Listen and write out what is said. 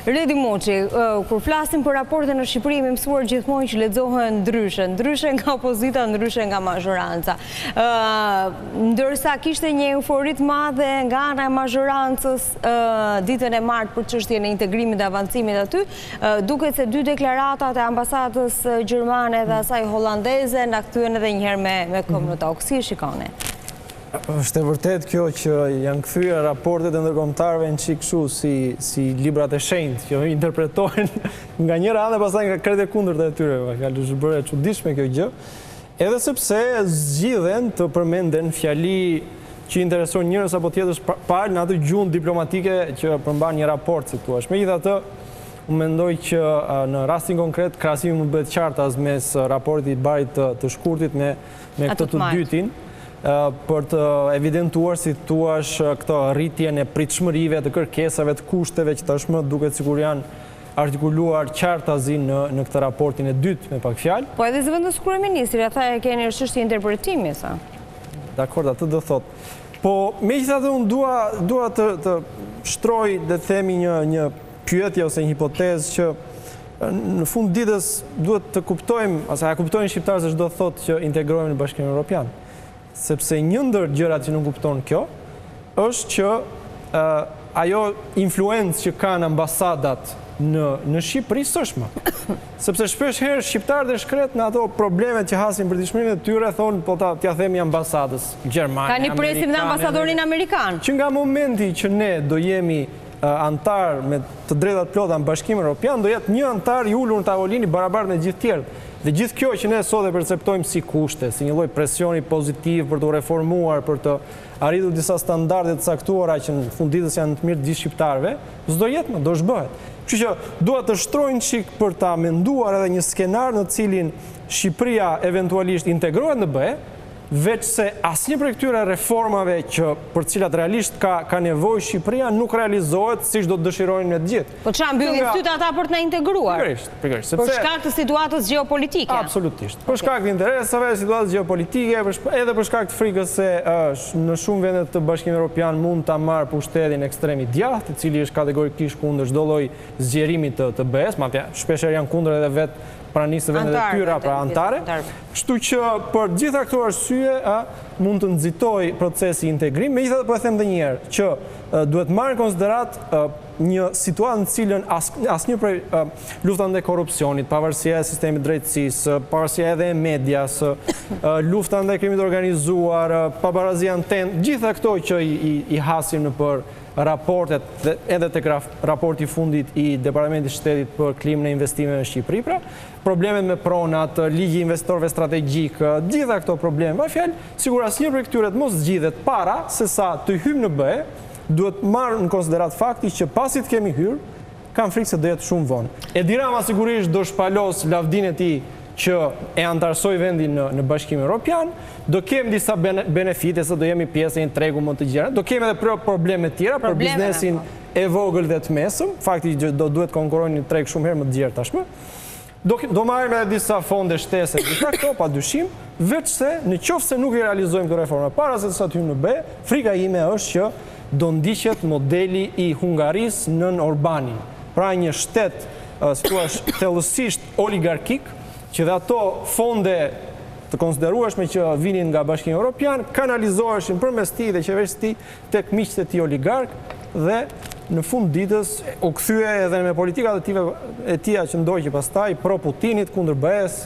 Redi Moçi, kur flasim për raportin në Shqipëri, me mësuar gjithmonë që lexohen ndryshe nga opozita, ndryshe nga mazhoranca. Ndërsa kishte një eufori të madhe nga ana e mazhorancës ditën e martë për çështjen e integrimit dhe avancimit aty, duket se dy deklaratat e ambasadës gjermane dhe asaj hollandeze na kthyen edhe një herë me këmbë në tokë. Si e shikoni? Është e vërtet kjo që janë kthyer raportet e ndërkombëtarëve në çik kështu si librat e shenjtë që interpretohen nga njëra anë dhe pastaj nga krejt e kundërta e tyre. Ka bërë e çuditshme kjo gjë. Edhe sepse zgjidhen të përmenden fjali që intereson njërës apo tjetrës palë në atë gjuhën diplomatike që përmban një raport, si thua. Megjithatë, unë mendoj që në rastin konkret krahasimi mund bëhet qartë as mes raportit i Barit të shkurtit me këtë të dytin, për të evidentuar, si thuash, këtë rritjen e pritshmërive, të kërkesave, të kushteve që tashmë duket sikur janë artikuluar qartazi në këtë raportin e dytë, me pak fjalë. Po edhe zëvendës kryeministri, ata e keni çështje interpretimi, sa? Dakor, atë do thot. Po megjithatë unë dua të shtroj dhe themi një pyetje ose një hipotezë që në fund ditës duhet të kuptojmë, ose ja kuptojnë shqiptarët se çdo thotë që integrohemi në Bashkimin Evropian. Sepse një ndër gjërat që nuk kupton kjo është që ajo influencë që kanë ambasadat në Shqipëri s'është më. Sepse shpesh herë shqiptarët e shkret në ato problemet që hasin për dishmërinë e tyre thonë po t'ja themi ambasadës gjermane, ka një presim në ambasadorin amerikan. Që nga momenti që ne do jemi antar me të drejtat plota në Bashkimin Evropian, do jetë një antar i ulur në tavolini barabartë me gjithë tjerët. Dhe gjithë kjo që ne sot e perceptojmë si kushte, si një lloj presioni pozitiv për të reformuar, për të arritur disa standarde të caktuara që në fund ditës janë të mirë të gjithë shqiptarëve, s'do jetë më, do zhbëhet. Kështu që dua të shtrojnë çik për ta menduar edhe një skenar në cilin Shqipëria eventualisht integrohet në BE, veç se asnjë prej këtyre reformave që për cilat realisht ka nevojë Shqipëria nuk realizohet siç do të dëshirojnë me të gjithë. Po çfarë mbyllin syt ata për të na integruar? Pikërisht. Për shkak të situatës gjeopolitike. Absolutisht. Për shkak të interesave, situatës gjeopolitike, edhe për shkak të frikës se në shumë vende të Bashkimit Evropian mund ta marrë pushtetin ekstremi djathtë, i cili është kategorikisht kundër çdo lloj zgjerimi të BE-s, madje shpeshherë janë kundër edhe vetë pranisë vendet e tyra, pra antare. Kështu që për gjitha këto arsye mund të nxitoj procesi integrim. Megjithatë po e them edhe një herë që duhet marrë në konsiderat një situatë në cilën asnjë prej lufta ndaj korrupsionit, pavarësia e sistemit drejtësisë, pavarësia edhe e medias, lufta ndaj krimit organizuar, pabarazia në gjitha këto që i hasim nëpër raportet edhe tek raporti i fundit i Departamentit Shtetit për klimën e investimeve në Shqipëri, pra problemet me pronat, ligji investitorëve strategjik, gjitha këto probleme, pa fjalë, sigur asnjë prej këtyre të mos zgjidhet para se sa të hyjmë në BE, duhet marrë në konsiderat fakti që pasi të kemi hyrë, kam frikë se do jetë shumë vonë. Edi Rama sigurisht do shpalos lavdinë e tij që e antarësoj vendin në Bashkimin Evropian, do kemi disa benefite se do jemi pjesë e një tregu më të gjerë, do kemi edhe probleme tjera për biznesin e vogël dhe të mesëm, fakti që do duhet konkurrojnë një treg shumë herë më të gjerë tashmë. Do marrim edhe disa fonde shtese, disa këto pa dyshim, veç se në qoftë se nuk i realizojmë këto reforma para se sa të hyjmë në BE, frika ime është që do ndiqet modeli i Hungarisë nën Orbanin. Pra një shtet, si thua, thellësisht oligarkik, që dhe ato fonde të konsiderueshme që vinin nga Bashkimi Evropian kanalizoheshin përmes tij dhe qeverisë tij tek miqtë e tij oligark dhe në fund ditës u kthye edhe me politikat e tija që ndoqi pastaj pro Putinit kundër BE-s.